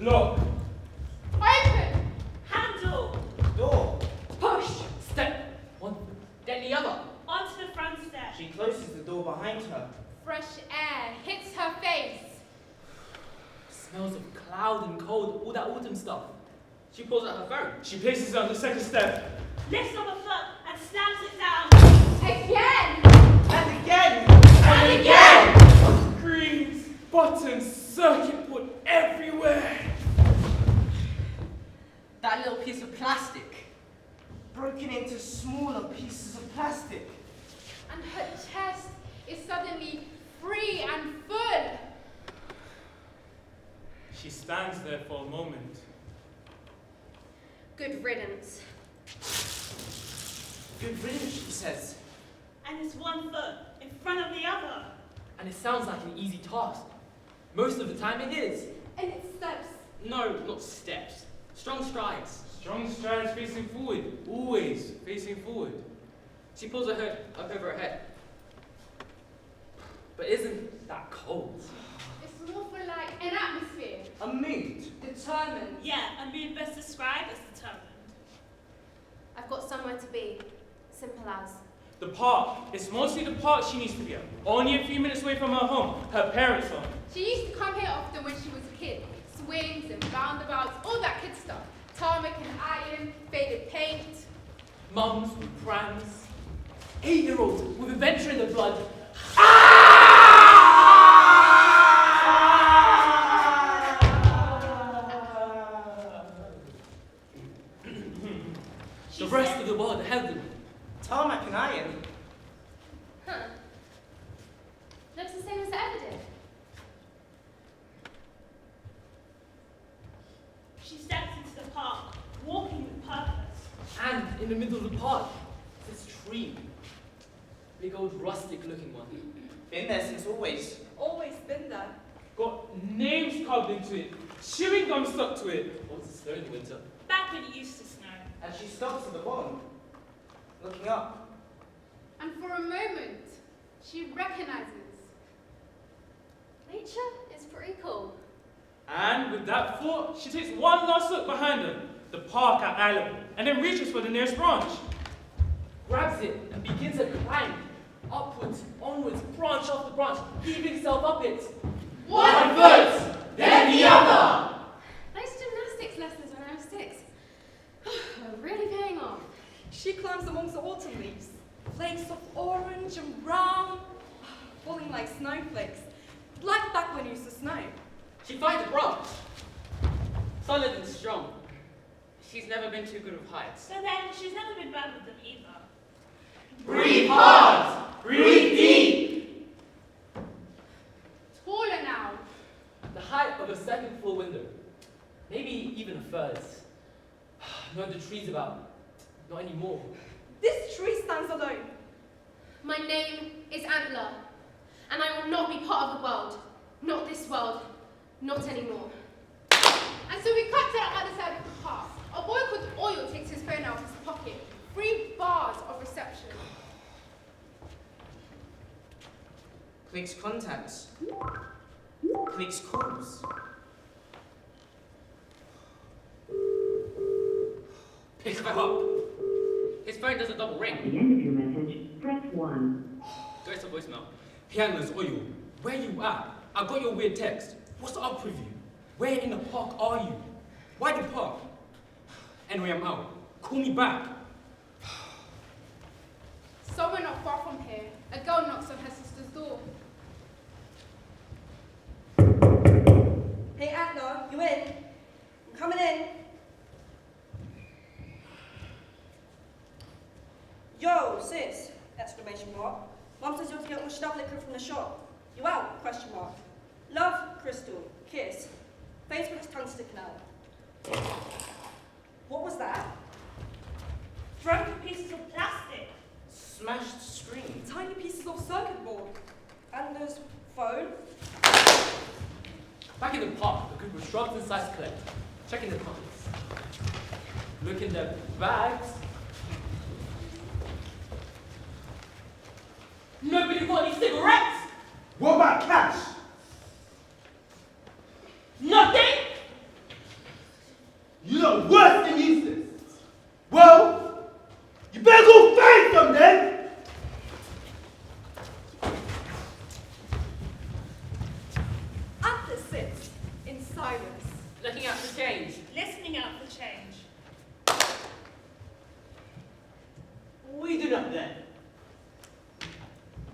Lock. Open. Handle. Door. Push. Step. One, then the other. Onto the front step. She closes the door behind her. Fresh air hits her face. Smells of cloud and cold, all that autumn stuff. She pulls out her phone. She places it on the second step. Lifts up a foot and slams it down. Again. And again. And again. Screens, buttons, circuit board everywhere. That little piece of plastic. Broken into smaller pieces of plastic. And her chest is suddenly free and full. She stands there for a moment. Good riddance. Good riddance, she says. And it's one foot in front of the other. And it sounds like an easy task. Most of the time it is. And it steps. No, not steps. Strong strides. Strong strides facing forward. Always facing forward. She pulls her hood up over her head. But isn't that cold? It's more for like an atmosphere. A mood. Determined. Yeah, a mood best described as determined. I've got somewhere to be. Simple as. The park. It's mostly the park she needs to be at. Only a few minutes away from her home. Her parents' home. She used to come here often when she was a kid. Swings and roundabouts, all that kid stuff. Tarmac and iron, faded paint. Mums with prams. 8-year-olds with adventure in the blood. The rest of the world held them. Tarmac and iron. Huh. Looks the same as it ever did. She steps into the park, walking with purpose. And in the middle of the park, this tree. Big old rustic looking one. Been there since always. Always been there. Got names carved into it. Chewing gum stuck to it. Oh, it's snow in the winter. Back when it used to snow. And she stops at the bottom, looking up. And for a moment, she recognizes. Nature is pretty cool. And with that thought, she takes one last look behind her, the park at eye level, and then reaches for the nearest branch. Grabs it and begins a climb. Upwards, onwards, branch after branch, heaving himself up it. One foot, then the other. Nice gymnastics lessons when I was 6. Really paying off. She climbs amongst the autumn leaves, flakes of orange and brown, falling like snowflakes, like back when it used to snow. She finds a branch. Solid and strong. She's never been too good with heights. So then, she's never been bad with them either. Breathe hard! Breathe deep! Taller now. The height of a second floor window. Maybe even a third. No other trees about. Not anymore. This tree stands alone. My name is Antler, and I will not be part of the world. Not this world. Not anymore. And so we cut to the other side of the park. A boy called Oil takes his phone out of his pocket. 3 bars of reception. Clicks contacts. Clicks calls. Picks her up. His phone does a double At ring. the end of your message, press 1. Goes to voicemail. Hey, Atlas Oil, where you at? I got your weird text. What's up with you? Where in the park are you? Why the park? Anyway, I'm out. Call me back. Somewhere not far from here, a girl knocks on her sister's door. Hey Antler, you in? I'm coming in. Yo, sis! Exclamation mark. Mum says you have to get more stuff liquor from the shop. You out? Question mark. Love, Crystal. Kiss. Face with his tongue sticking out. What was that? Broken pieces of plastic. Smashed screen. Tiny pieces of circuit board. Antler's phone. Back in the park, a group of shrubs and size collect, checking their pockets. Look in their bags. Nobody got any cigarettes! What about cash? Nothing! sits in silence. Looking out for change. Listening out for change. What are you doing up there?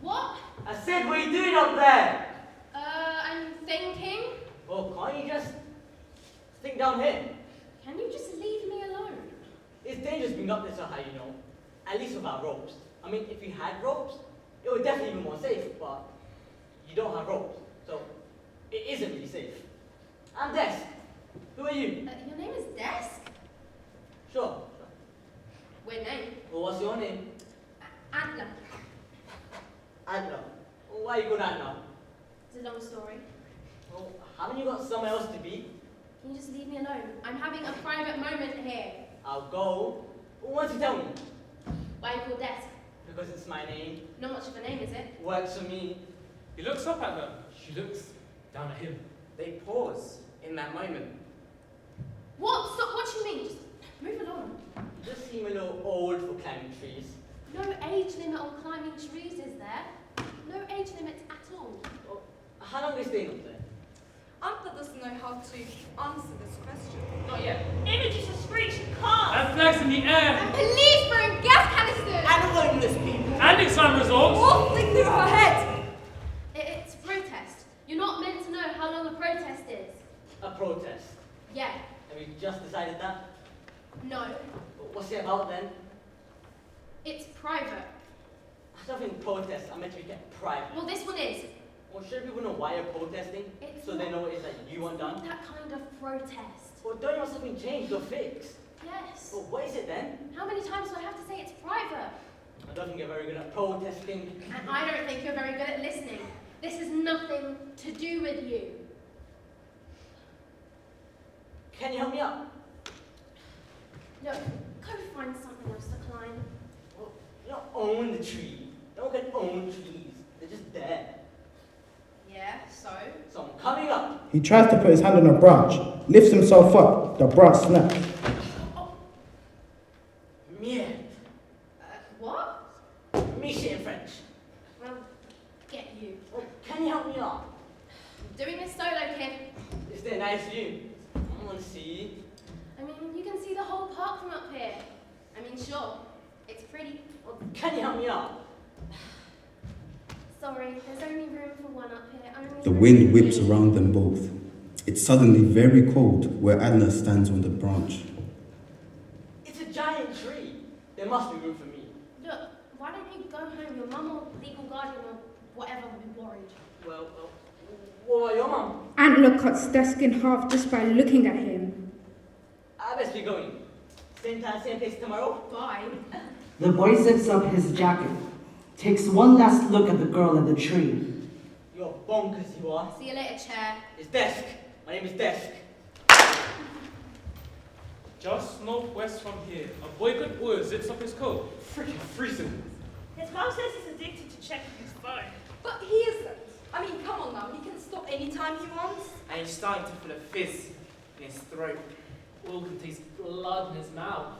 What? I said, what are you doing up there? I'm thinking. Oh, can't you just think down here? Can you just leave me alone? It's dangerous being up there so high, you know. At least without ropes. I mean, if you had ropes, it would definitely be more safe, but you don't have ropes, so it isn't really safe. I'm Desk. Who are you? Your name is Desk? Sure. Weird name. Well, what's your name? Antler. Adler. Well, why are you called Adler? It's a long story. Well, haven't you got somewhere else to be? Can you just leave me alone? I'm having a private moment here. I'll go. Well, once you tell me. Why are you called Desk? Because it's my name. Not much of a name, is it? Works for me. He looks up at her. She looks down at him. They pause in that moment. What? Stop, what do you mean? Just move along. You just seem a little old for climbing trees. No age limit on climbing trees, is there? No age limit at all. Well, how long are you staying up there? Antler doesn't know how to answer this question. Not yet. Images are screeching cars. And flags in the air. And police throwing gas canisters! And homeless people. And exam results. Waffling through her head! It's protest. You're not meant to know how long a protest is. A protest. Yeah. Have you just decided that? No. What's it about then? It's private. I don't think protests are meant to be kept private. Well, this one is. Well, should people know why you're protesting? It's So they know what it is that you want done? That kind of protest. Well, don't you want something changed or fixed? Yes. Well, what is it then? How many times do I have to say it's private? I don't think you're very good at protesting. And I don't think you're very good at listening. This has nothing to do with you. Can you help me out? Look, go find something else to climb. Well, you don't own the tree. No one can own trees. They're just there. Yeah, so? So I'm coming up. He tries to put his hand on a branch, lifts himself up, the branch snaps. Merde. What? Michi in French. Well, get you. Well, can you help me out? I'm doing this solo, kid. Is there a nice view? I want to see. I mean, you can see the whole park from up here. I mean, sure, it's pretty. Well, can you help me out? Sorry, there's only room for one up here. The wind whips around them both. It's suddenly very cold where Adler stands on the branch. It's a giant tree. There must be room for me. Look, why don't you go home? Your mum or legal guardian or whatever will be worried. Well, what about your mum? Antler cuts Desk in half just by looking at him. I best be going. Same time, same place tomorrow? Bye. The boy zips up his jacket, takes one last look at the girl at the tree. You're bonkers, you are. See you later, chair. It's Desk. My name is Desk. Just northwest from here, a boy could oil zips up his coat. Freaking freezing. His mom says he's addicted to checking his phone. But he isn't. I mean, come on now, he can stop anytime he wants. And he's starting to feel a fizz in his throat. All can taste blood in his mouth.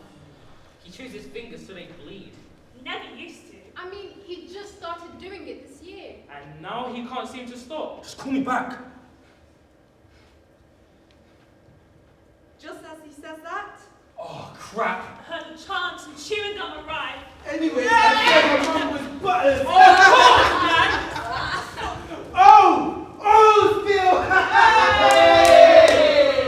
He chews his fingers so they bleed. He never used to. I mean, he just started doing it this year. And now he can't seem to stop. Just call me back. Just as he says that, Oh, crap. Heard the chants and chewing gum arrive. Anyway, I said my mum was buttered. Oh, Phil!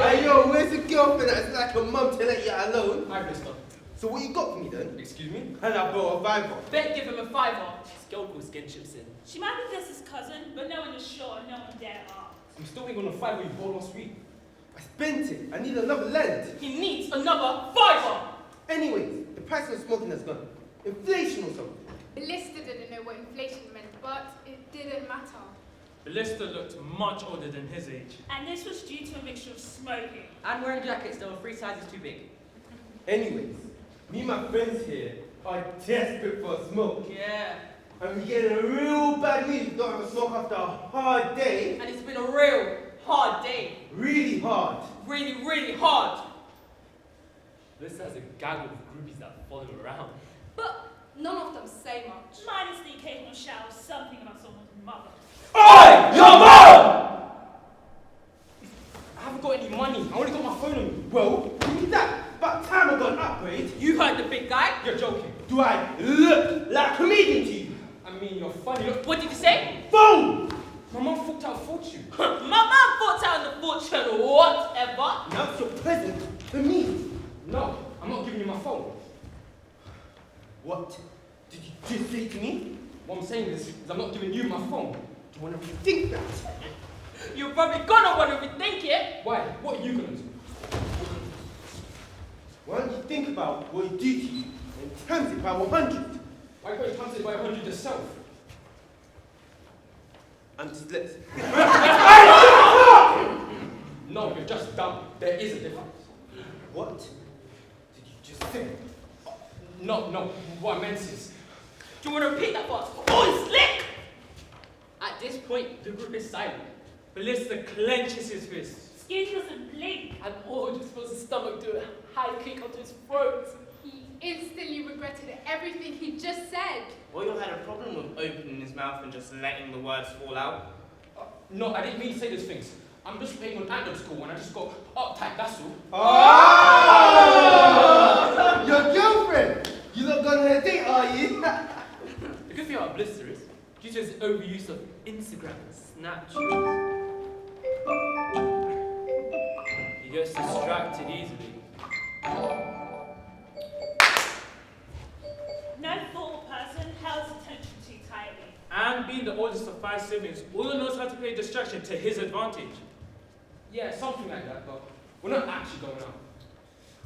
Hey, yo, where's the girlfriend that's like a mum to let you alone? Hi, mister. So what you got for me then? Excuse me? And I bought a Viper. Bet give him a $5. His girl calls skin chips in. She might be Dessa's cousin, but no one is sure and no one dare ask. I'm still waiting on the $5 you bought last week. I spent it. I need another lend. He needs another $5. Anyways, the price of smoking has gone. Inflation or something. Ballista didn't know what inflation meant, but it didn't matter. Ballista looked much older than his age. And this was due to a mixture of smoking. And wearing jackets that were 3 sizes too big. Anyways, me and my friends here are desperate for a smoke. Yeah. And we're getting a real bad mood. Don't have a smoke after a hard day. And it's been a real hard day. Really hard. Really, really hard. This has a gaggle of groupies that follow him around. but none of them say much. Minus the occasional shout of something about someone's mother. Oi! Your mom! Do I look like a comedian to you? I mean, you're funny. Look, What did you say? Boom! my mum forked out a fortune. My mum thought out the fortune, whatever. Now it's your present for me. No, I'm not giving you my phone. What did you just say to me? What I'm saying is I'm not giving you my phone. Do you want to rethink that? You're probably gonna want to rethink it. Why? What are you gonna do? Why don't you think about what you do to you and times it by 100? Why can't you times it by 100 yourself? I'm just lips. No, you're just dumb. There is a difference. What did you just say? No. What I meant is, Do you want to repeat that part? Oh, slick! At this point, the group is silent. Ballista clenches his fist. Skin doesn't blink. And all just feels his stomach do a high kick onto his throat. He instantly regretted everything he just said. Oil had a problem with opening his mouth and just letting the words fall out. no, I didn't mean to say those things. I'm just playing on Antler school and I just got uptight, that's all. Oh! Your girlfriend! You not going on a date, are you? The good thing about Blister is, due to his overuse of Instagram and Snapchat, he gets distracted easily. No thoughtful person held his attention too tightly. And being the oldest of 5 siblings, Oil knows how to play distraction to his advantage. Yeah, something like that, but we're not actually going out.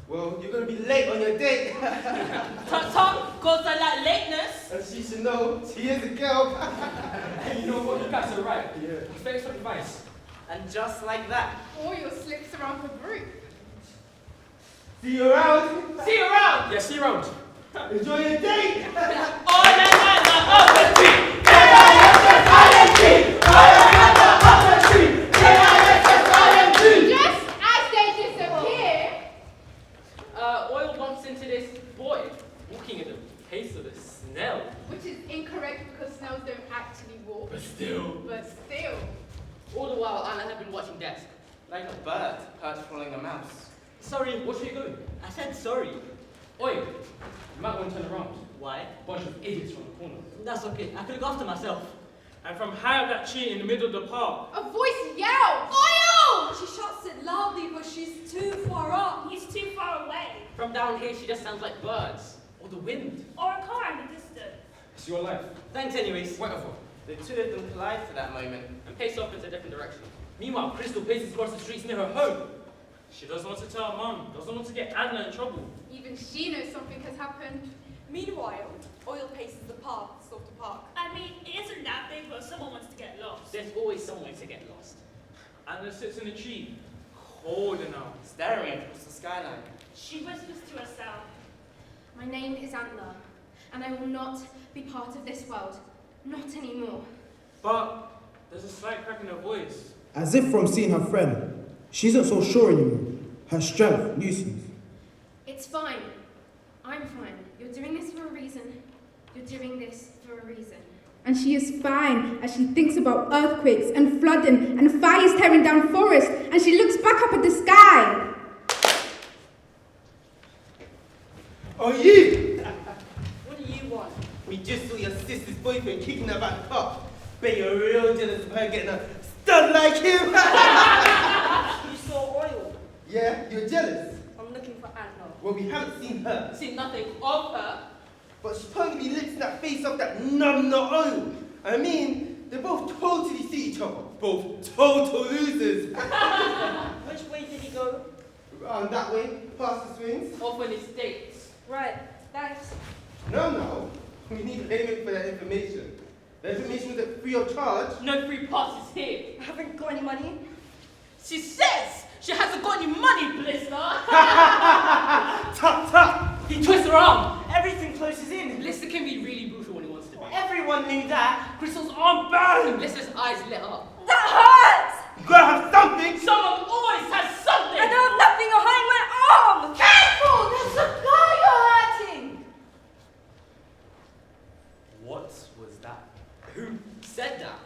Well, you're going to be late on your date. Tut-tut, cause I like lateness. And she should know she is a girl. Hey, you know what? You guys are right. Yeah. Thanks for the advice. And just like that, Oil slips around the group. See you around. See you around! Yeah, see you around. Enjoy your date. Oh, la, Just as they disappear, Oil bumps into this boy, walking at the pace of a snail. which is incorrect because snails don't actually walk. But still. But still. All the while, Anna had been watching desk. like a bird perched following a mouse. Sorry, where should you going? I said sorry. Oi, you might want to turn around. Why? Bunch of idiots from the corner. That's okay. I could look after myself. And from high up that tree in the middle of the park, A voice yells, Oil! She shouts it loudly, but she's too far up. He's too far away. from down here she just sounds like birds. Or the wind. Or a car in the distance. It's your life. Thanks anyways. Whatever. The two of them collide for that moment. And pace off into different directions. Meanwhile, Crystal paces across the streets near her home. She doesn't want to tell her mum, doesn't want to get Anna in trouble. Even she knows something has happened. Meanwhile, Oil paces the path, sort of park. I mean, it isn't that big, but someone wants to get lost. There's always someone to get lost. Anna sits in a tree, holding out. Staring across the skyline. She whispers to herself. My name is Antler, and I will not be part of this world. Not anymore. But there's a slight crack in her voice. As if from seeing her friend, she isn't so sure anymore. Her strength loosens. It's fine. I'm fine. You're doing this for a reason. You're doing this for a reason. And she is fine as she thinks about earthquakes and flooding and fires tearing down forests, and she looks back up at the sky. Oh, you! What do you want? We just saw your sister's boyfriend kicking her about the park. Bet you're real jealous of her getting a stud like him. You saw Oil. Yeah, you're jealous. I'm looking for Antler. Well, we haven't seen her. Seen nothing of her. But she's probably licking that face off that numb-nut Oil. I mean, they both totally see each other. Both total losers. Which way did he go? Around that way, past the swings. Off on his dates. Right, thanks. No. We need payment for that information. The information was free of charge. No free passes here. I haven't got any money. She says she hasn't got any money, Blister. Tut! He twists her arm. Everything closes in. Blister can be really brutal when he wants to be. Everyone knew that. Crystal's arm burned. Blister's eyes lit up. That hurts! You gotta have something! Someone always has something. I don't have nothing behind my arm! Careful! There's a guy you're hurting! What was that? Who said that?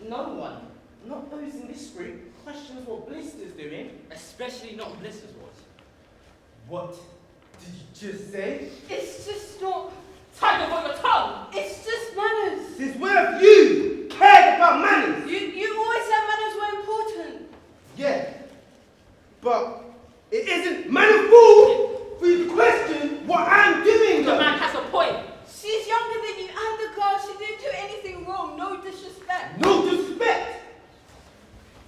No one, not those in this group, questions what Blister's doing. Especially not Blister's voice. What did you just say? It's just not Tiger, hold your tongue! It's just manners. Since when have you cared about manners? You always said manners were important. Yeah, but it isn't mannerful for you to question what I'm doing. The man has a point. She's younger than you and the girl. She didn't do anything wrong. No disrespect. No disrespect.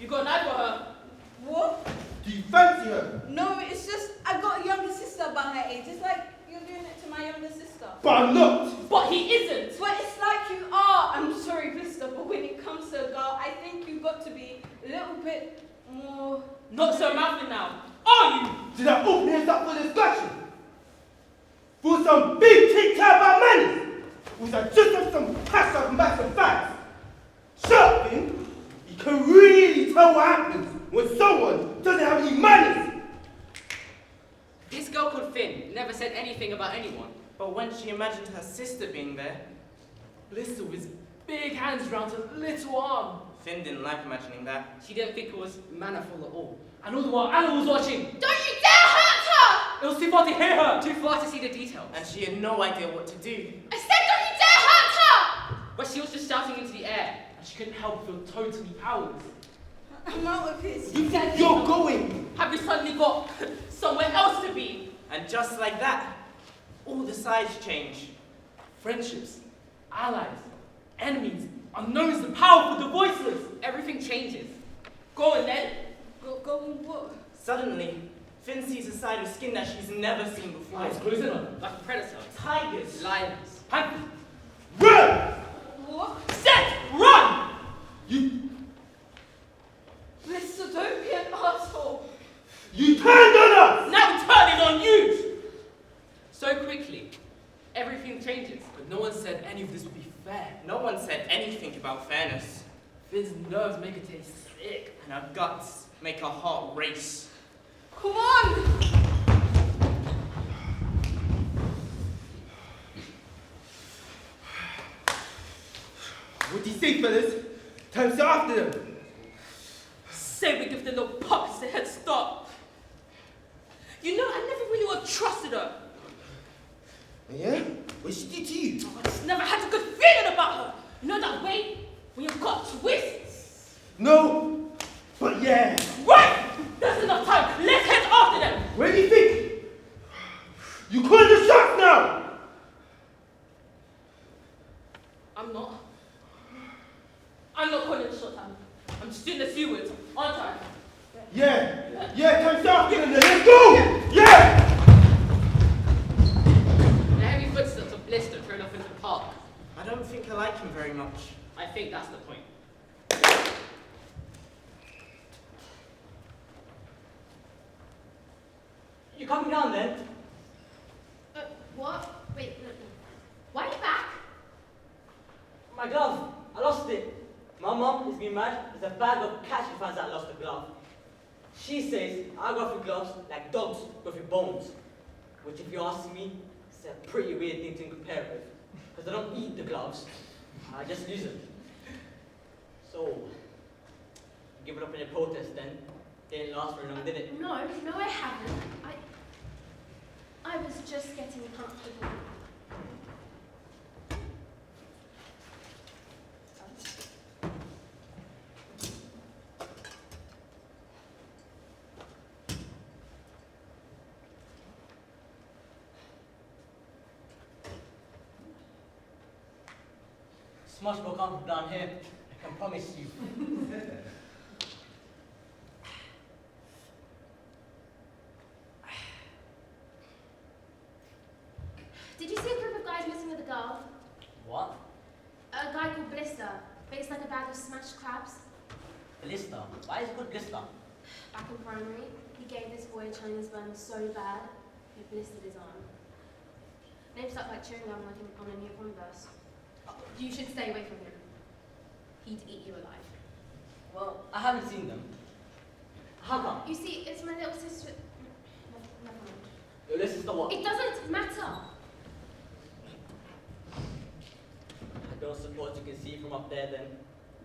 You got an eye for her. What? Do you fancy her? No, it's just I got a younger sister about her age. It's like you're doing it to my younger sister. But I'm not. But he isn't. But it's like you are. I'm sorry, Vista, but when it comes to a girl, I think you've got to be a little bit more... Not so mouthy now. Are you? Did I open this up for discussion? For some big tic-tac about manners? Or was I just have some passive and massive facts? Shut up, Finn. You can really tell what happens when someone doesn't have any manners. This girl called Finn never said anything about anyone. But when she imagined her sister being there, Blister with his big hands round her little arm. Finn didn't like imagining that. She didn't think it was mannerful at all. And all the while Anna was watching. Don't you dare hurt her! It was too far to hear her. Too far to see the details. And she had no idea what to do. I said don't you dare hurt her! But she was just shouting into the air. And she couldn't help but feel totally powerless. I'm out of his. You think you're going? Have you suddenly got somewhere else to be? And just like that, all the sides change. Friendships, allies, enemies, unknowns, the powerful, the voiceless. Everything changes. Go on then. Go and what? Suddenly, Finn sees a side of skin that she's never seen before. Eyes closing on. Like predators. Tigers. Lions. Panthers. Run! What? Set! Run! You Blister, don't be an asshole. turned on us! Now turning on you! So quickly, everything changes. But no one said any of this would be fair. No one said anything about fairness. Finn's nerves make her taste sick. And her guts make her heart race. Come on! What do you say, fellas? Time to after them. Say we give the little puppets a head start. You know, I never really would have trusted her. Yeah? What she did to you? I just never had a good feeling about her. You know that way when you've got twists? No, but yeah. Right! There's enough time. Let's head after them. Where do you think? You calling the shots now? I'm not calling the shot time. I'm just doing the few words. On time. Yeah, time to after them. Let's go! Yeah! The heavy footsteps of Blister turn off into the park. I don't think I like him very much. I think that's the point. You coming down then? What? Wait, no. Why are you back? My glove. I lost it. My mum is being mad. There's a bag of cat she finds out I lost the glove. She says I go through gloves like dogs go through bones. Which, if you ask me, is a pretty weird thing to compare with. Because I don't eat the gloves. I just use them. So, give it up in a protest then. Didn't last very long, did it? No, I haven't. I was just getting comfortable. It's much more comfortable down here, I can promise you. Did you see a group of guys messing with a girl? What? A guy called Blister, faced like a bag of smashed crabs. Blister? Why is it called blister? Back in primary, he gave this boy a Chinese burn so bad, he blistered his arm. Names stuck like chewing gum like on a new Converse. You should stay away from him. He'd eat you alive. Well, I haven't seen them. How come? You see, it's my little sister. Never mind. Your little sister what? It doesn't matter. I don't suppose you can see from up there then.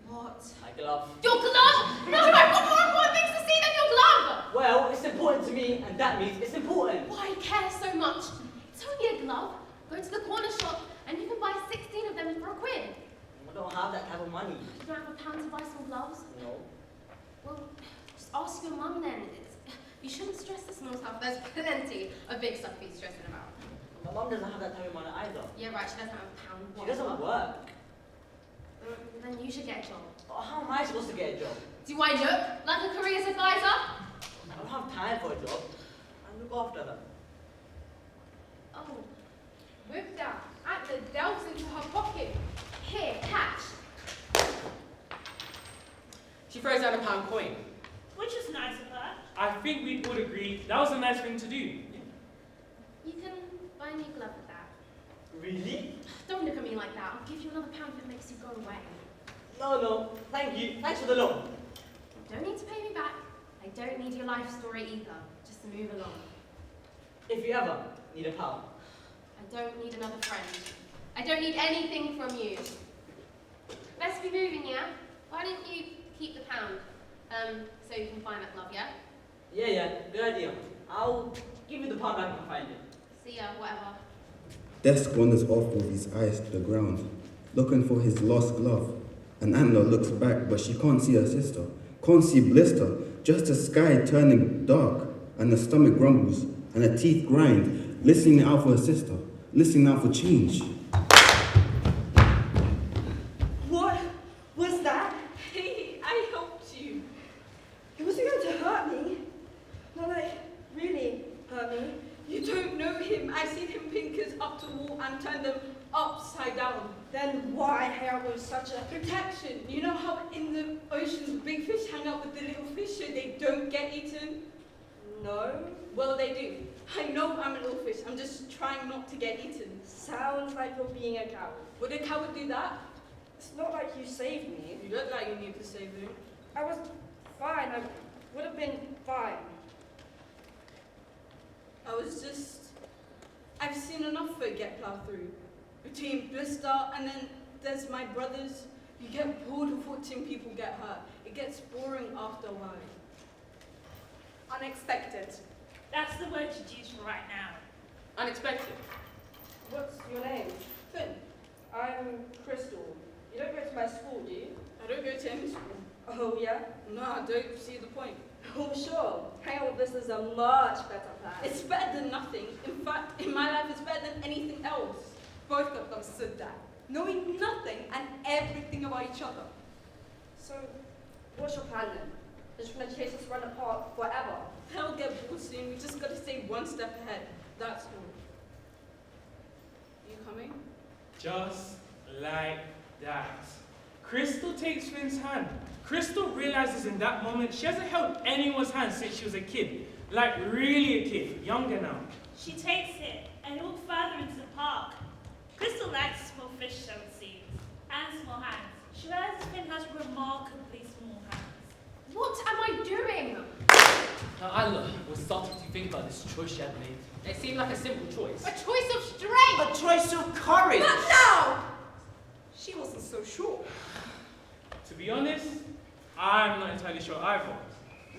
What? My glove. Your glove? No, I've got more important things to see than your glove! Well, it's important to me, and that means it's important. Why care so much? It's only a glove. Go to the corner shop type of money. You don't have a pound to buy some gloves? No. Well, just ask your mum then. You shouldn't stress the small stuff. There's plenty of big stuff to be stressing about. My mom doesn't have that type of money either. Yeah, right, she doesn't have a pound. She doesn't work. Then you should get a job. Oh, how am I supposed to get a job? Do I look like a careers advisor? I don't have time for a job. I look after them. Oh, with that, Atla delves into her pocket. Here, catch. She throws out a pound coin. Which is nice of her. I think we'd all agree that was a nice thing to do. You can buy me a glove with that. Really? Don't look at me like that. I'll give you another pound if it makes you go away. No, thank you. Thanks for the loan. You don't need to pay me back. I don't need your life story either. Just to move along. If you ever need a pal. I don't need another friend. I don't need anything from you. Best be moving, yeah? Why don't you keep the pound? So you can find that glove, yeah? Yeah, good idea. I'll give you the pound back when I find it. See ya, whatever. Desk wanders off with his eyes to the ground, looking for his lost glove. And Antler looks back, but she can't see her sister. Can't see Blister, just the sky turning dark, and the stomach grumbles, and her teeth grind, listening out for her sister, listening out for change. What was that? Hey, I helped you. It wasn't going to hurt me. Not like, really hurt me. You don't know him. I've seen him pinkers up to wall and turn them upside down. Then why hang out with such a... Protection. You know how in the ocean the big fish hang out with the little fish so they don't get eaten? No. Well, they do. I know I'm a little fish. I'm just trying not to get eaten. Sounds like you're being a coward. Would a coward do that? It's not like you saved me. You look like you need to save him. I was fine. I would have been fine. I was just... I've seen enough of it get plowed through. Between Blister and then there's my brothers. You get bored of watching people get hurt. It gets boring after a while. Unexpected. That's the word you'd use for right now. Unexpected. What's your name? Finn, I'm Crystal. You don't go to my school, do you? I don't go to any school. Oh, yeah? No, I don't see the point. Oh, sure. Hang out with this is a much better plan. It's better than nothing. In fact, in my life, it's better than anything else. Both of them stood there, knowing nothing and everything about each other. So, what's your plan then? Just gonna chase us run apart forever? Hell get bored soon. We just gotta stay one step ahead. That's all. You coming? Just like that. Crystal takes Finn's hand. Crystal realizes in that moment she hasn't held anyone's hand since she was a kid. Like really a kid, younger now. She takes it and walks further into the park. Crystal likes small fish, so it seems, and small hands. She realizes Finn has remarkably small hands. What am I doing? Now, Antler was starting to think about this choice she had made. It seemed like a simple choice. A choice of strength! A choice of courage. But now, she wasn't so sure. To be honest, I'm not entirely sure either.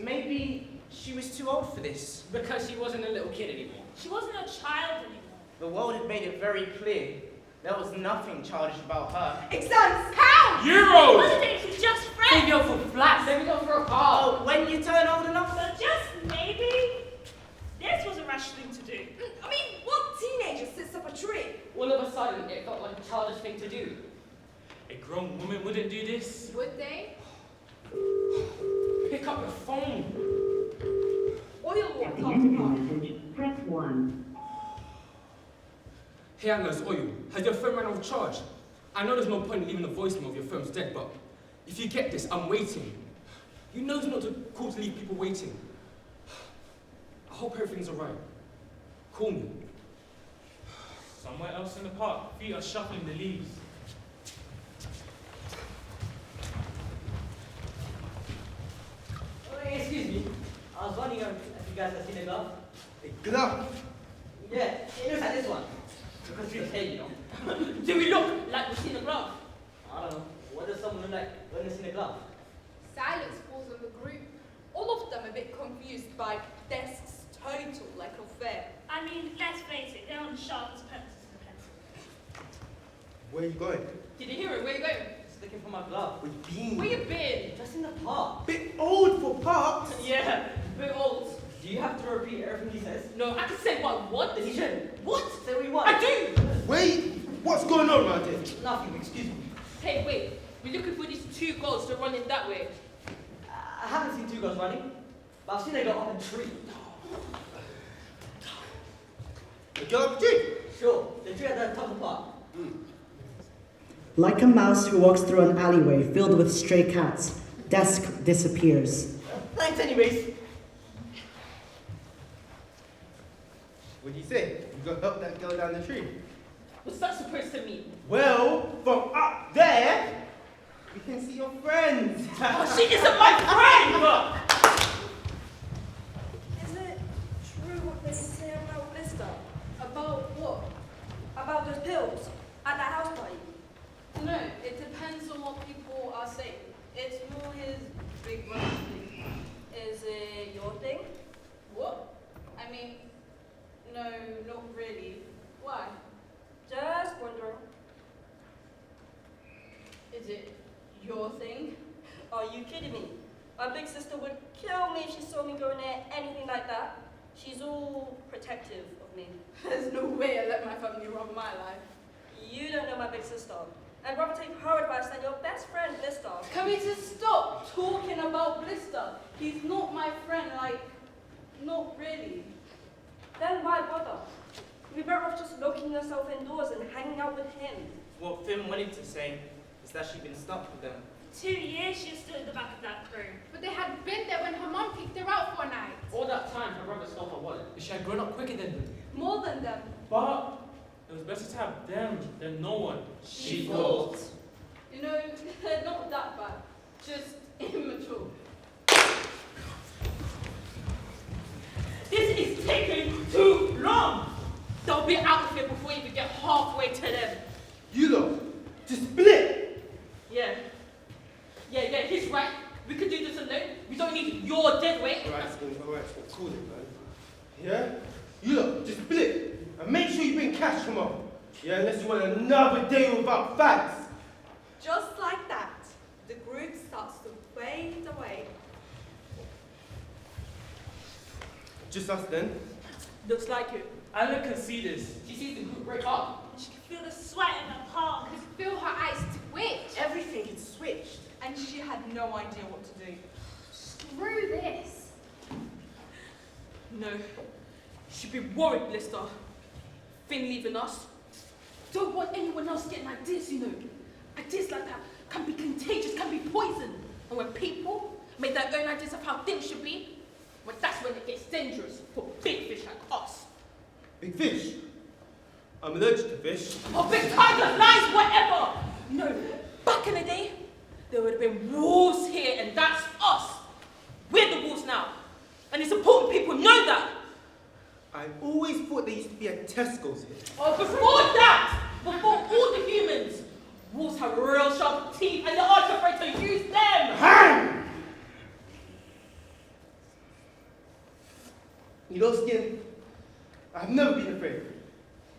Maybe she was too old for this. Because she wasn't a little kid anymore. She wasn't a child anymore. The world had made it very clear there was nothing childish about her. Exams! How? Euros! Wasn't it? She's just friends. Save you for flats, save you for a car. Oh, when you turn old enough? So just maybe, this was a rash thing to do. I mean, what teenager sits up a tree? All of a sudden, it felt like a childish thing to do. A grown woman wouldn't do this. Would they? Pick up the phone. Oil At walk the off end the of park. your message, press 1. Hey Antler's Oil, has your phone run out of charge? I know there's no point in leaving a voicemail if your phone's dead, but if you get this, I'm waiting. You know it's not cool to leave people waiting. I hope everything's alright. Call me. Somewhere else in the park, feet are shuffling the leaves. Oh, excuse me. I was wondering if you guys have seen a glove. A glove? Yeah, it looks like this one. Because it's hey, you know. Do we look like we've seen a glove? I don't know. What does someone look like when they've seen a glove? Silence falls on the group. All of them a bit confused by Desk's total lack of fair. I mean, let's face it, they're on the sharpest pencils in the pencil. Where are you going? Did you hear it? Where are you going? It's looking for my glove. With beans. Where you been? Just in the park. Bit old for parks. Yeah, a bit old. Do you have to repeat everything he says? No, I can say what I want. Then you shouldn't. What? Say what you want. I do! Wait, what's going on around here? Nothing, excuse me. Hey, wait. We're looking for these two girls to run in that way. I haven't seen two girls running, but I've seen they got on a tree. The girl up the tree? Sure, the tree at the top of the park. Like a mouse who walks through an alleyway filled with stray cats, Desk disappears. Thanks anyways. What do you say? You go help that girl down the tree? What's that supposed to mean? Well, from up there, we can see your friends. Oh, she isn't my friend! Is it true what they say about Blister? About what? About those pills at that house party? No, it depends on what people are saying. It's more his big brother's thing. Is it your thing? What? I mean, no, not really. Why? Just wondering. Is it your thing? Are you kidding me? My big sister would kill me if she saw me go near anything like that. She's all protective of me. There's no way I let my family run my life. You don't know my big sister. I'd rather take her advice than your best friend, Blister. Can we just stop talking about Blister? He's not my friend, like, not really. Then why bother? You'd be better off just locking yourself indoors and hanging out with him. What Finn wanted to say is that she'd been stuck with them. 2 years she stood at the back of that crew. But they had been there when her mum picked her out for a night. All that time, her brother stole her wallet. She had grown up quicker than them. More than them. But it was better to have them than no one. She thought. You know, they're not that bad. Just immature. This is taking too long! They'll be out of here before you even get halfway to them. You lot, just split! Yeah, he's right. We could do this alone. We don't need your dead weight. Alright, cool it, man. Yeah? You lot, just split. And make sure you bring cash tomorrow. Yeah, unless you want another day without facts. Just like that, the group starts to fade away. Just us then. Looks like it. Anna can see this. She sees the group break up. She could feel the sweat in her palms. I could feel her eyes twitch. Everything had switched. And she had no idea what to do. Screw this. No. She'd be worried, Blister. Finn leaving us. Don't want anyone else getting ideas, you know. Ideas like that can be contagious, can be poison. And when people make their own ideas of how things should be, well, that's when it gets dangerous for big fish like us. Big fish? I'm allergic to fish. Or big tigers, lions, whatever. No, back in the day, there would have been wolves here, and that's us. We're the wolves now. And it's important people know that. I always thought there used to be a Tesco's here. Oh, before that, before all the humans, wolves have real sharp teeth, and they aren't afraid to use them. Hang! You know, Skin, I've never been afraid.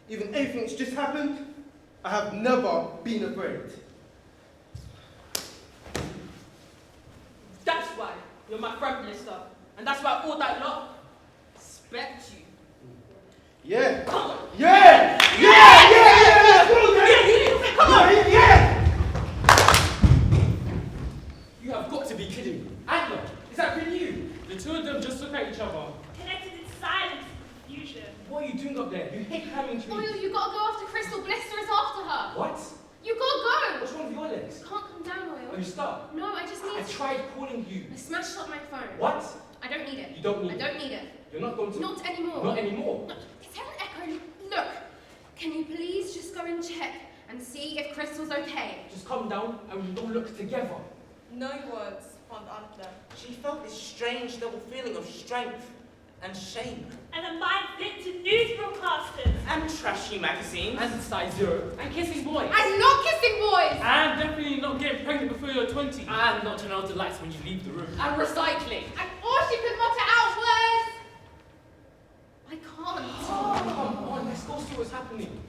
Even anything that's just happened, I have never been afraid. That's why you're my friend, Blister. And that's why all that lot respect you. Yeah. Come on. Yeah! Let's go, man! Come on! Yeah! You have got to be kidding me. Antler, is that really you? The two of them just look at each other. Connected in silence and confusion. What are you doing up there? You hate climbing trees. Oil, you gotta go after Crystal. Blister is after her. What? You gotta go. What's wrong with your legs? Can't come down, Oil. Are you stuck? No, I just need I tried calling you. I smashed up my phone. What? I don't need it. You don't need I it. don't need it. You're not going to. Not anymore. Not anymore. No, is there an echo? Look, can you please just go and check and see if Crystal's okay? Just calm down and we'll look together. No words on Antler. She felt this strange double feeling of strength and shame. And a mind flipped to news broadcasters. And trashy magazines. And size 0. And kissing boys. I'm not kissing boys! And definitely not getting pregnant before you're 20. And not turning out the lights when you leave the room. And recycling. And all she could mutter out was... I can't. Oh, come on, let's go see what's happening.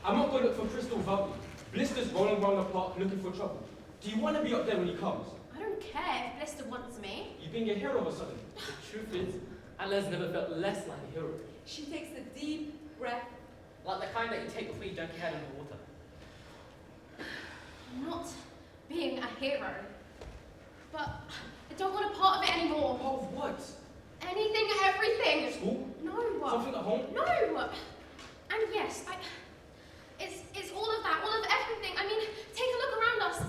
I'm not going to look for Crystal without you. Blister's rolling around the park looking for trouble. Do you want to be up there when he comes? I don't care if Blister wants me. You being a hero all of a sudden? The truth is, Anna's never felt less like a hero. She takes a deep breath. Like the kind that you take before you dunk your head under water. I'm not being a hero. But I don't want a part of it anymore. Part of what? Anything, everything. School? No. Something at home? No. And yes, it's all of that, all of everything. I mean, take a look around us.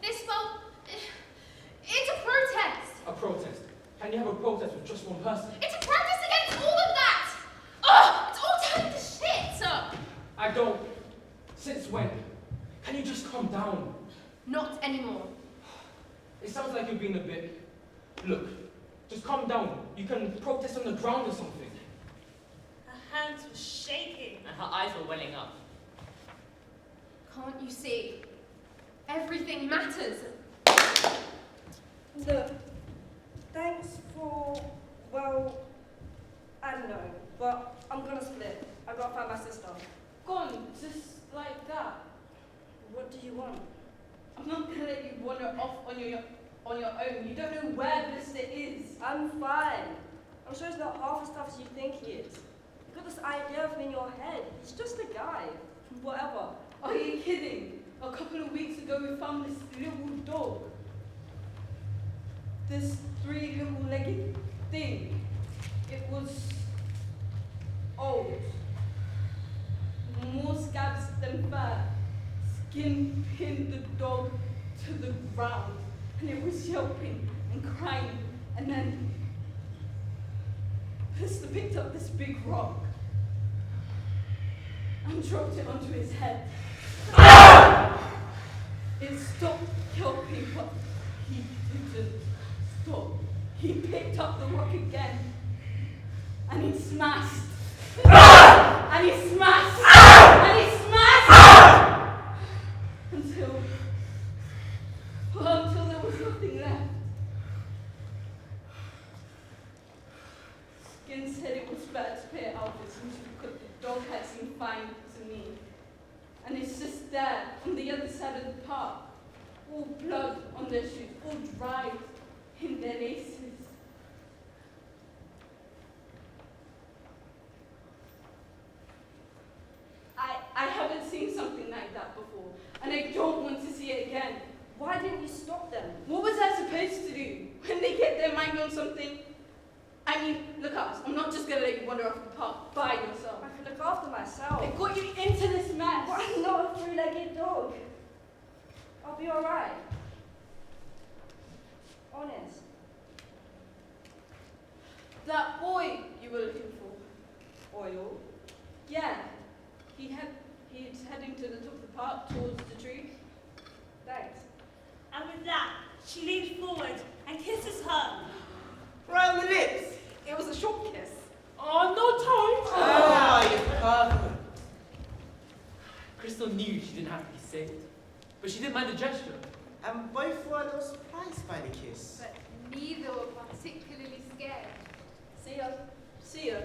This, well, it's a protest. A protest? Can you have a protest with just one person? It's a protest against all of that. Ugh, it's all turned to shit. I don't. Since when? Can you just calm down? Not anymore. It sounds like you're being a bit... Look, just calm down. You can protest on the ground or something. Her hands were shaking. And her eyes were welling up. Can't you see? Everything matters. Look, thanks for, well, I don't know, but I'm gonna split. I gotta find my sister. Gone, just like that. What do you want? I'm not gonna let you wander off on your own. You don't know where Blister is. I'm fine. I'm sure he's not half as tough as you think he is. You've got this idea of him in your head. He's just a guy. Whatever. Are you kidding? A couple of weeks ago we found this little dog. This 3 little-legged thing. It was old. More scabs than fur. Skin pinned the dog to the ground. And it was yelping and crying. And then Blister picked up this big rock and dropped it onto his head. It stopped yelping, but he didn't stop. He picked up the rock again, and he smashed. And he smashed. And he smashed! Until there was nothing left. Skin said it was better to pay Alfred because the dog had seemed fine to me. And it's just there, on the other side of the park. All blood on their shoes, all dried in their laces. I haven't seen something like that before, and I don't want to see it again. Why didn't you stop them? What was I supposed to do? When they get their mind on something? I mean, look at us. I'm not just going to let you wander off the park by yourself. I can look after myself. They got you into this mess. But I'm not a 3-legged dog. I'll be alright. Honest. That boy you were looking for. Oil? Yeah. He's heading to the top of the park towards the tree. Thanks. And with that, she leans forward and kisses her. Right on the lips. It was a short kiss. Oh, no time. Ah, you're perfect. Crystal knew she didn't have to be saved, but she didn't mind the gesture. And both were a little surprised by the kiss. But neither were particularly scared. See ya. See ya.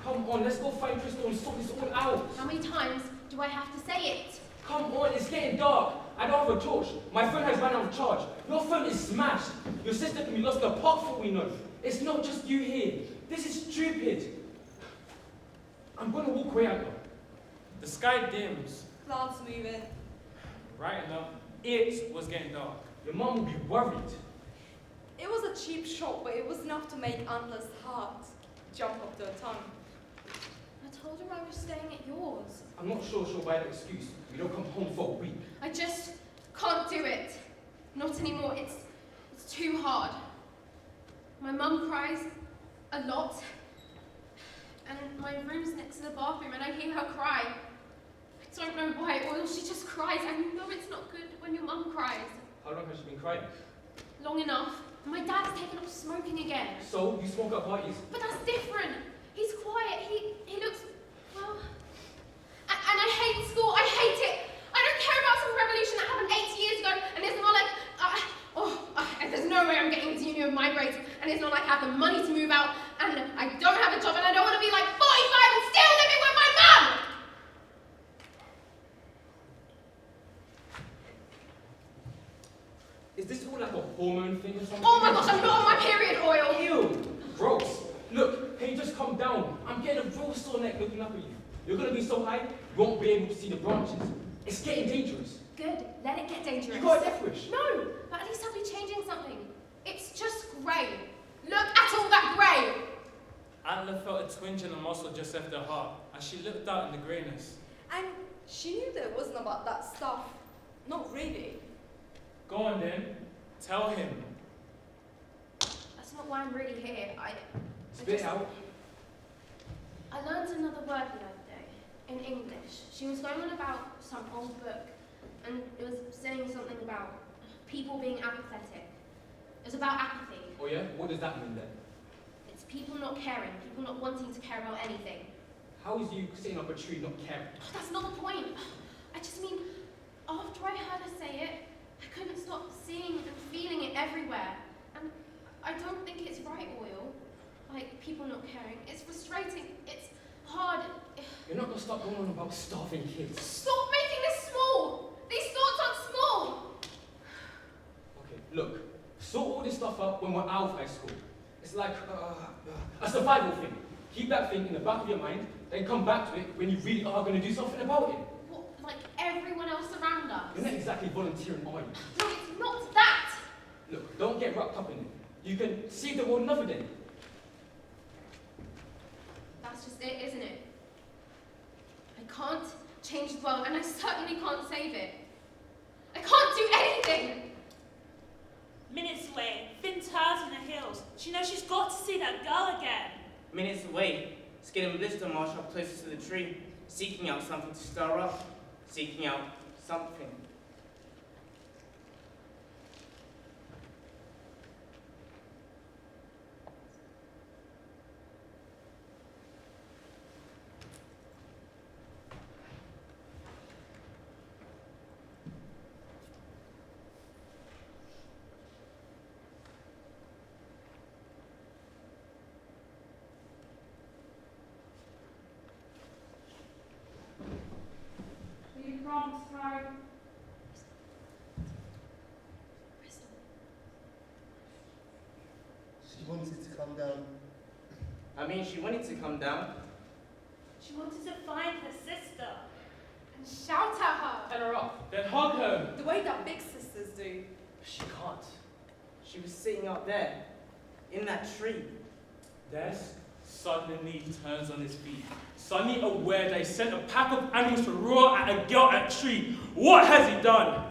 Come on, let's go find Crystal and sort this all out. How many times do I have to say it? Come on, it's getting dark. I don't have a torch. My phone has run out of charge. Your phone is smashed. Your sister can be lost in a park for all we know. It's not just you here. This is stupid. I'm going to walk away, Anna. The sky dims. Clouds moving. Right enough. It was getting dark. Your mom will be worried. It was a cheap shot, but it was enough to make Antler's heart jump off to her tongue. I told her I was staying at yours. I'm not sure she'll buy an excuse. We don't come home for a week. I just can't do it. Not anymore. It's too hard. My mum cries a lot. And my room's next to the bathroom and I hear her cry. I don't know why, or she just cries, and you know it's not good when your mum cries. How long has she been crying? Long enough. My dad's taken up smoking again. So, you smoke at parties? But that's different. He's quiet. He looks, well... And I hate school. I hate it. I don't care about some revolution that happened 80 years ago, and it's not like... there's no way I'm getting into uni with my grades, and it's not like I have the money to move out, and I don't have a job, and I don't want to be like 45 and still living with my mum! Is this all like a hormone thing or something? Oh my gosh, I'm not on my period oil! Ew! Gross! Look, can you just calm down? I'm getting a real sore neck looking up at you. You're gonna be so high, you won't be able to see the branches. It's getting dangerous. Good, let it get dangerous. You got a death wish. No, but at least I'll be changing something. It's just grey. Look at all that grey! Antler felt a twinge in the muscle just left her heart as she looked out in the greyness. And she knew that it wasn't about that stuff. Not really. Go on then, tell him. That's not why I'm really here. Spit out. I learned another word the other day, in English. She was going on about some old book, and it was saying something about people being apathetic. It was about apathy. Oh yeah? What does that mean then? It's people not caring, people not wanting to care about anything. How is you sitting up a tree not caring? Oh, that's not the point. I just mean, after I heard her say it, I couldn't stop seeing and feeling it everywhere. And I don't think it's right, Oil. Like, people not caring. It's frustrating. It's hard. You're not gonna stop going on about starving kids. Stop making this small! These thoughts aren't small! Okay, look. Sort all this stuff out when we're out of high school. It's like a survival thing. Keep that thing in the back of your mind, then come back to it when you really are gonna do something about it. What, like everyone else around us? You're not exactly volunteering, are you? No, it's not that! Look, don't get wrapped up in it. You can see the world another day. That's just it, isn't it? I can't change the world, and I certainly can't save it. I can't do anything! Minutes away, Finn turns in the hills. She knows she's got to see that girl again. Minutes away, Skid and Blister march up closer to the tree, seeking out something to stir up, seeking out something. She wanted to come down. I mean, she wanted to come down. She wanted to find her sister. And shout at her! Tell her up, then hug her. The way that big sisters do. She can't. She was sitting up there, in that tree. Des suddenly turns on his feet, suddenly aware that he sent a pack of animals to roar at a girl at a tree. What has he done?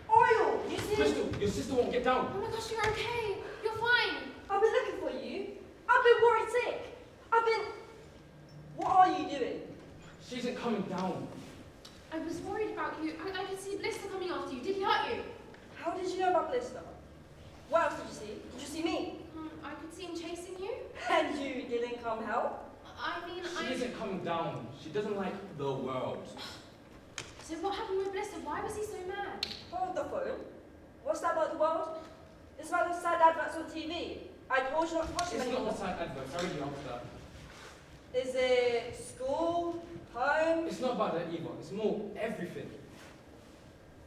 Oil! You see? Crystal, your sister won't get down. Oh my gosh, you're okay. You're fine. I've been looking for you. I've been worried sick. What are you doing? She isn't coming down. I was worried about you. I could see Blister coming after you. Did he hurt you? How did you know about Blister? What else did you see? Did you see me? I could see him chasing you. And you didn't come help? I mean, She isn't coming down. She doesn't like the world. So what happened with Blister? Why was he so mad? Hold the phone. What's that about the world? It's about the sad adverts on TV. I told you not to watch them It's not anymore. the side adverts. I already answered that. Is it school? Home? It's not about that either. It's more everything.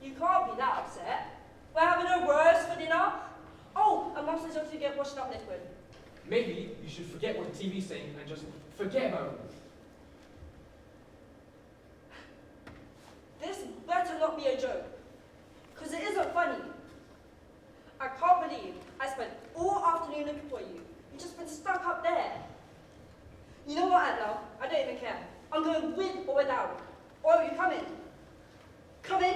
You can't be that upset. We're having a roast for dinner. Oh, and Mum says you have to get washed up liquid. Maybe you should forget what the TV's saying and just forget about it. This better not be a joke. Because it isn't funny. I can't believe I spent all afternoon looking for you. You've just been stuck up there. You know what, Adler? I don't even care. I'm going with or without. Or you come in. Come in.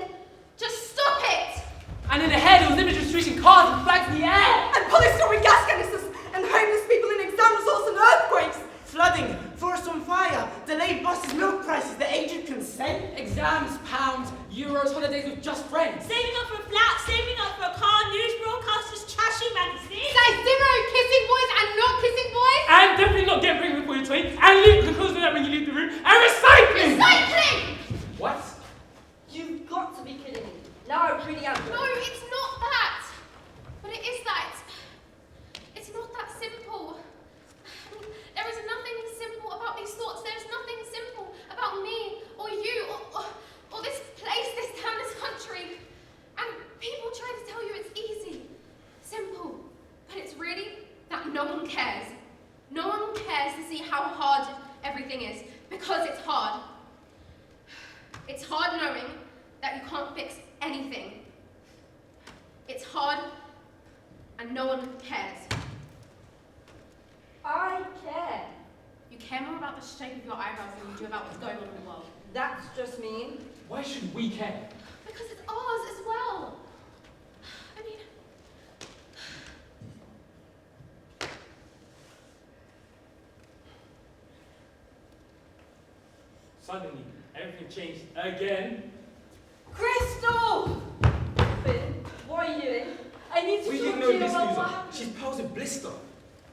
Just stop it! And in the head, it was images shooting cars and flags in the air. And police throwing gas canisters and homeless people in exam results and earthquakes. Flooding, forest on fire, delayed buses, milk prices, the age of consent. Exams, pounds, euros, holidays with just friends. Saving up for a flat, saving up for a car, news broadcasters, trashy magazines. Size 0, kissing boys and not kissing boys. And definitely not getting pregnant before you're 20, and leave the clothes like that when you leave the room, and recycling! Recycling! What? You've got to be kidding me. Now I really am. No, it's not that. But it is that. It's not that simple. There is nothing simple about these thoughts. There's nothing simple about me or you or this place, this town, this country. And people one cares. No one cares to see how hard everything is, because it's hard. It's hard knowing that you can't fix anything. It's hard, and no one cares. I care. You care more about the shape of your eyebrows than you do about what's going on in the world. That's just mean. Why should we care? Because it's ours as well. I mean... Suddenly, everything changed again. Crystal! Finn, what are you doing? I need to We talk didn't to know you this about what loser. happened. She's pals with Blister.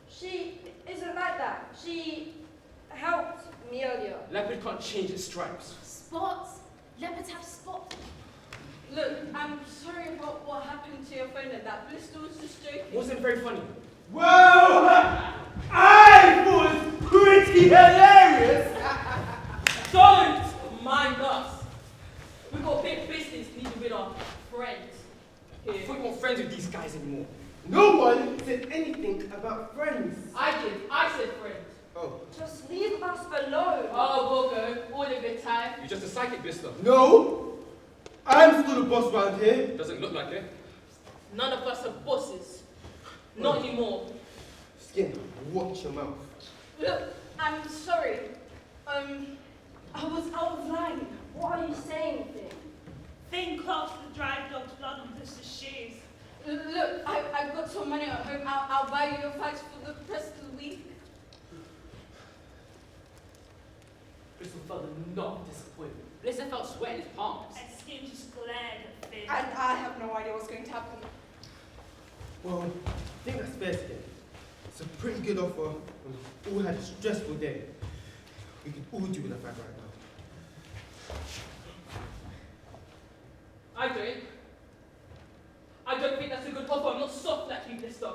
She isn't like that. She helped me earlier. Leopard can't change its stripes. Spots. Leopards have spots. Look, I'm sorry about what happened to your phone and that. Blister was just joking. Wasn't very funny. Well, I was pretty hilarious. Don't mind us. We've got big business needing with our friends I here. thought you weren't friends with these guys anymore. No one said anything about friends. I did. I said friends. Oh. Just leave us alone. Oh, Boko, all a good time. You're just a psychic, Blister. No, I'm still the boss around here. Doesn't look like it. None of us are bosses. Not anymore. Skin, watch your mouth. Look, I'm sorry. I was out of line. What are you saying, Finn? Finn clots the dried dog's blood on Blister's shoes. Look, I've got some money at home. I'll buy you your facts for the rest of the week. Blister felt not disappointed. Blister felt sweat in his palms. And Skin just glared at Finn. And I have no idea what's going to happen. Well, I think that's fair, Skin. It's a pretty good offer. We all had a stressful day. We could all do with a fight right now. I don't think that's a good offer. I'm not soft like you, Blister.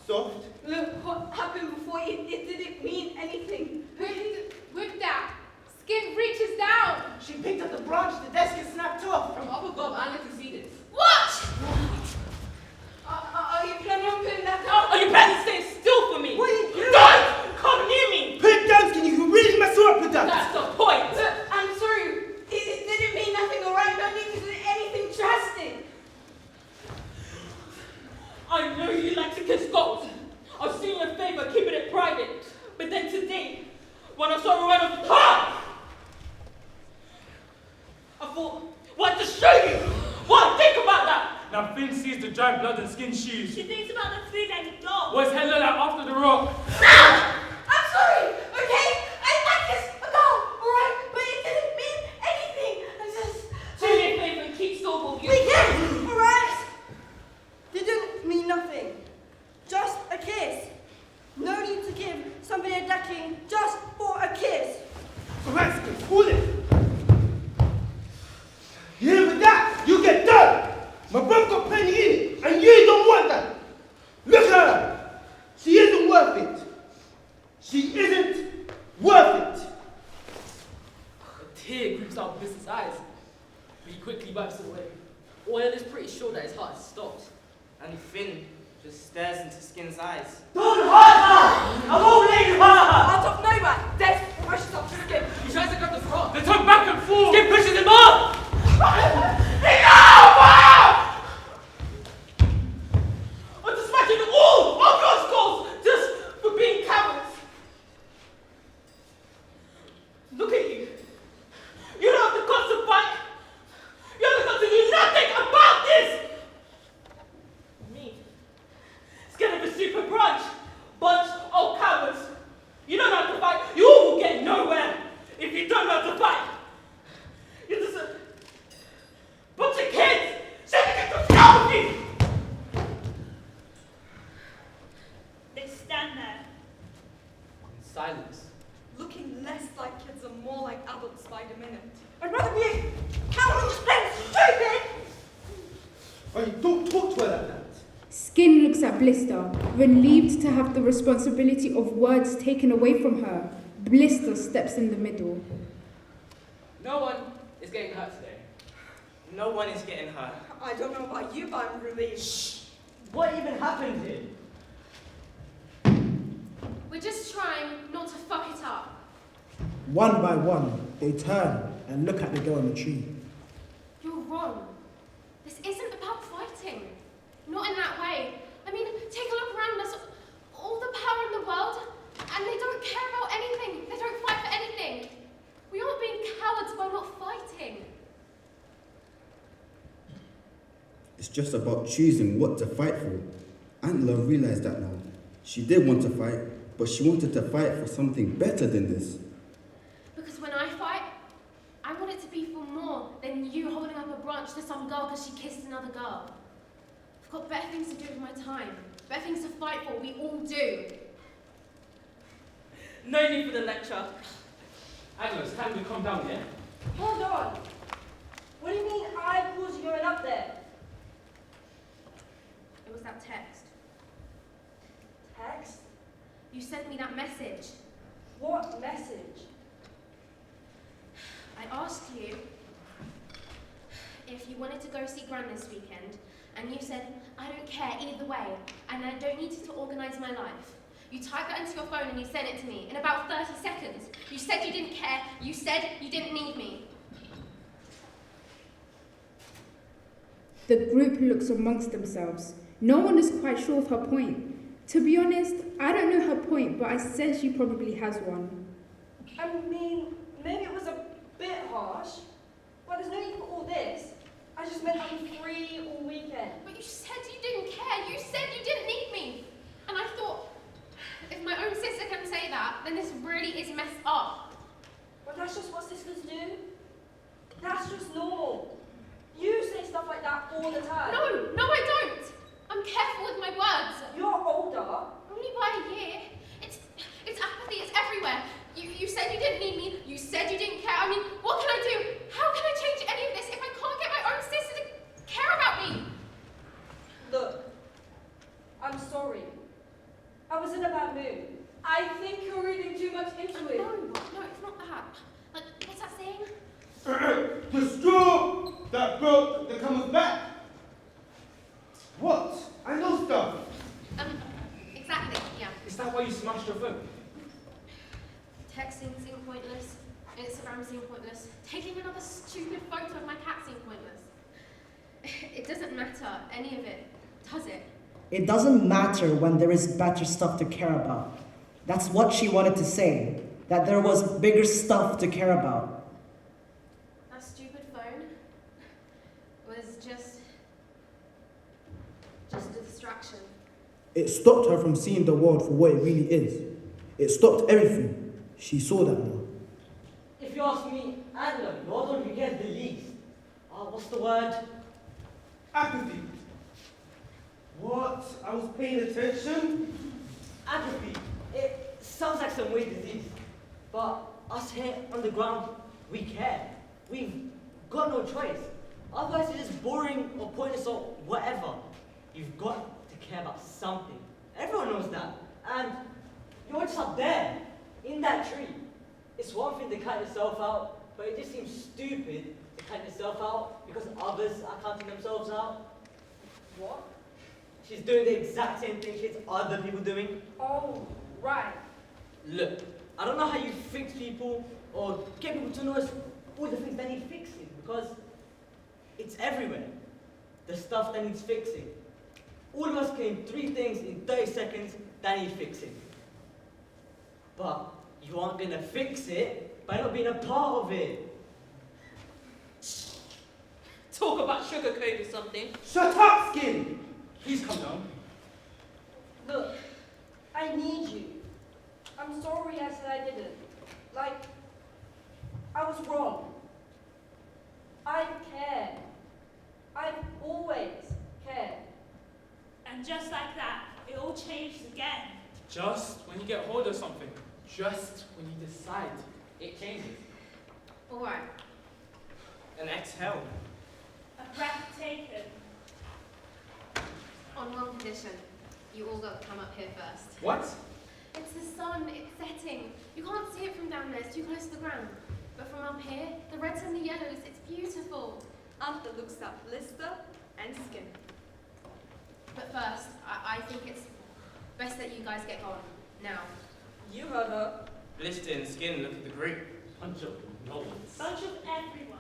Soft? Look, what happened before, it didn't mean anything. With that, Skin reaches down. She picked up the branch the desk and snapped off. From up above, Anna can see this. What? Are you planning on putting that down? Are you planning to stay still for me? What are you doing? Don't come near me! Put it down, Skin. You can really mess her up with that. That's the point. Look, I'm sorry. It didn't mean nothing, alright? Don't need to do anything drastic. I know you like to kiss goals. I've seen you in favor keeping it private. But then today, when I saw her run off, ha! I thought, what to show you? What? Think about that! Now Finn sees the dried blood and Skin shoes. She thinks about the three-legged dog. Was Helen like after the rock? I'm sorry, okay? I like this girl, alright? But it didn't mean anything. I just... Do me a favor and keep still, will you? We can, alright? Didn't mean nothing. Just a kiss. No need to give somebody a decking just for a kiss. Alright, Skin, pull it. You hear with that? You get done. My brother got plenty in it, and you don't want that. Look at her. She isn't worth it. She isn't worth it. A tear creeps out Blister's eyes, but he quickly wipes it away. Oil is pretty sure that his heart has stopped. And Finn just stares into Skin's eyes. Don't hurt her! I won't let you hurt her! Out of nowhere, Death rushes up to Skin. He tries to grab the frog. They talk back and forth. Skin pushes him off! I'm dispatching all of your skulls just for being cowards. Look at you. You don't have the guts to fight. You have the guts to do nothing about this. Me. Scared of a super branch. Bunch of cowards. You don't have to fight. You will get nowhere if you don't have to fight. You're just a bunch of kids. Shouldn't get to go with me. They stand there. In silence. Looking less like kids and more like adults by the minute. I'd rather be a coward than just plain stupid! Oh, you don't talk to her like that. Skin looks at Blister, relieved to have the responsibility of words taken away from her. Blister steps in the middle. No one is getting hurt today. No one is getting hurt. I don't know about you, but I'm relieved. What even happened here? We're just trying not to fuck it up. One by one, they turn and look at the girl in the tree. You're wrong. This isn't about fighting. Not in that way. I mean, take a look around us. All the power in the world, and they don't care about anything. They don't fight for anything. We aren't being cowards by not fighting. It's just about choosing what to fight for. Antler realized that now. She did want to fight, but she wanted to fight for something better than this. Because when I fight, I want it to be for more than you holding up a branch to some girl because she kissed another girl. I've got better things to do with my time. Better things to fight for. We all do. No need for the lecture. Agnes, it's time to calm down, yeah? Hold on. What do you mean I caused you going up there? It was that text. Text? You sent me that message. What message? I asked you if you wanted to go see Gran this weekend, and you said, I don't care either way, and I don't need you to organise my life. You typed that into your phone and you sent it to me in about 30 seconds. You said you didn't care, you said you didn't need me. The group looks amongst themselves. No one is quite sure of her point. To be honest, I don't know her point, but I sense she probably has one. I mean, maybe it was a bit harsh, but there's no need for all this. I just meant I'm free all weekend. But you said you didn't care, you said you didn't need me. And I thought, if my own sister can say that, then this really is messed up. But that's just what sisters do. That's just normal. You say stuff like that all the time. No, I don't. I'm careful with my words. You're older. Only by a year. It's apathy, it's everywhere. You said you didn't need me, you said you didn't care. I mean, what can I do? How can I change any of this if I can't get my own sister to care about me? Look, I'm sorry. I was in a bad mood. I think you're reading too much into it. No, it's not that. Like, what's that saying? The straw that broke the camel's back. What? I know stuff. Exactly, yeah. Is that why you smashed your phone? Texting seemed pointless. Instagram seemed pointless. Taking another stupid photo of my cat seemed pointless. It doesn't matter, any of it, does it? It doesn't matter when there is better stuff to care about. That's what she wanted to say, that there was bigger stuff to care about. That stupid phone was just a distraction. It stopped her from seeing the world for what it really is. It stopped everything. She saw that now. If you ask me, Adler, you're the one who cares the least. What's the word? Apathy. What? I was paying attention. Atrophy. It sounds like some weird disease. But us here on the ground, we care. We've got no choice. Otherwise it's just boring or pointless or whatever. You've got to care about something. Everyone knows that. And you're just up there, in that tree. It's one thing to cut yourself out, but it just seems stupid to cut yourself out because others are cutting themselves out. What? She's doing the exact same thing she's other people doing. Oh, right. Look, I don't know how you fix people or get people to notice all the things that need fixing because it's everywhere. The stuff that needs fixing. All of us claim 3 things in 30 seconds that need fixing. But you aren't gonna fix it by not being a part of it. Talk about sugarcoating something. Shut up, Skin! Please come down. Look, I need you. I'm sorry I said I didn't. Like, I was wrong. I care. I've always cared. And just like that, it all changed again. Just when you get hold of something. Just when you decide, it changes. Alright. An exhale. A breath taken. On one condition. You all got to come up here first. What? It's the sun, it's setting. You can't see it from down there, it's too close to the ground. But from up here, the reds and the yellows, it's beautiful. After looks at blister and skin. But first, I think it's best that you guys get going. Now. You heard her. Blister and Skin look at the group. Bunch of no ones. Bunch of everyone.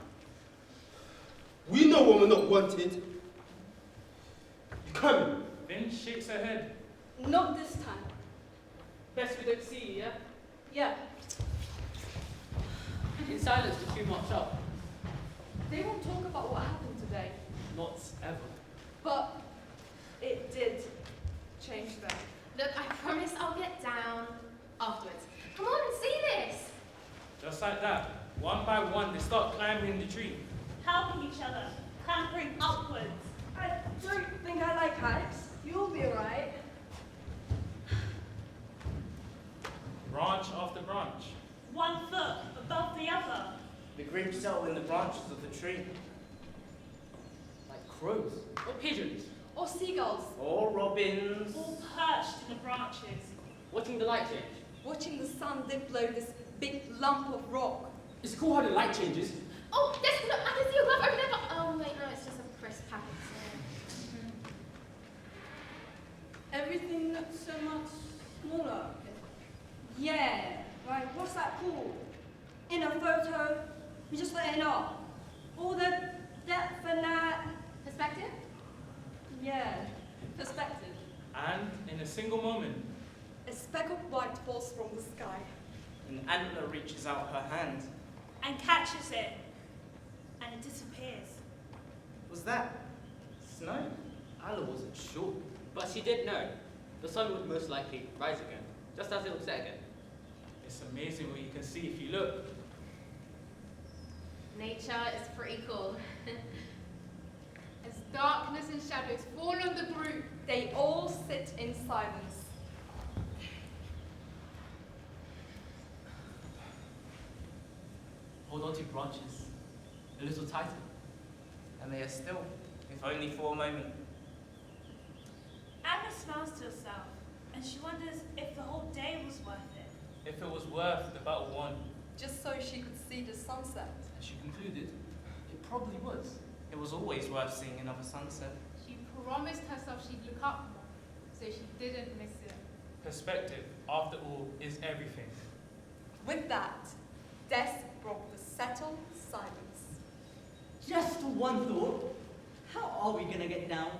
We know when we're not wanted. You coming? Vin shakes her head. Not this time. Best we don't see you, yeah? Yeah. In silence to too much up. They won't talk about what happened today, Not ever. but it did change them. Look, I promise I'll get down afterwards. Come on and see this. Just like that, one by one, they start climbing the tree. Helping each other. Clambering upwards. I don't think I like heights. You'll be alright. Branch after branch. 1 foot above the other. The group settle in the branches of the tree. Like crows. Or pigeons. Or seagulls, Or robins. All perched in the branches. Watching the light change. watching the sun dip below this big lump of rock. It's cool how the light changes. Oh, there's, look, I can see your glove over there. Oh, wait, no, it's just a crisp packet. Everything looks so much smaller. Yeah, right, what's that called? In a photo, we just let it up. All the depth and that. Perspective? Yeah. Perspective. And in a single moment, A speck of white falls from the sky. An antler reaches out her hand. And catches it. And it disappears. Was that snow? Ala wasn't sure. But she did know. The sun would most likely rise again. Just as it would set again. it's amazing what you can see if you look. Nature is pretty cool. As darkness and shadows fall on the group, They all sit in silence. Hold on to your branches. A little tighter. And they are still, if only for a moment. Anna smiles to herself. And she wonders if the whole day was worth it. If it was worth the battle won. Just so she could see the sunset. And she concluded, it probably was. It was always worth seeing another sunset. she promised herself she'd look up more, so she didn't miss it. Perspective, after all, is everything. With that, death broke the settled silence. Just one thought. How are we gonna get down?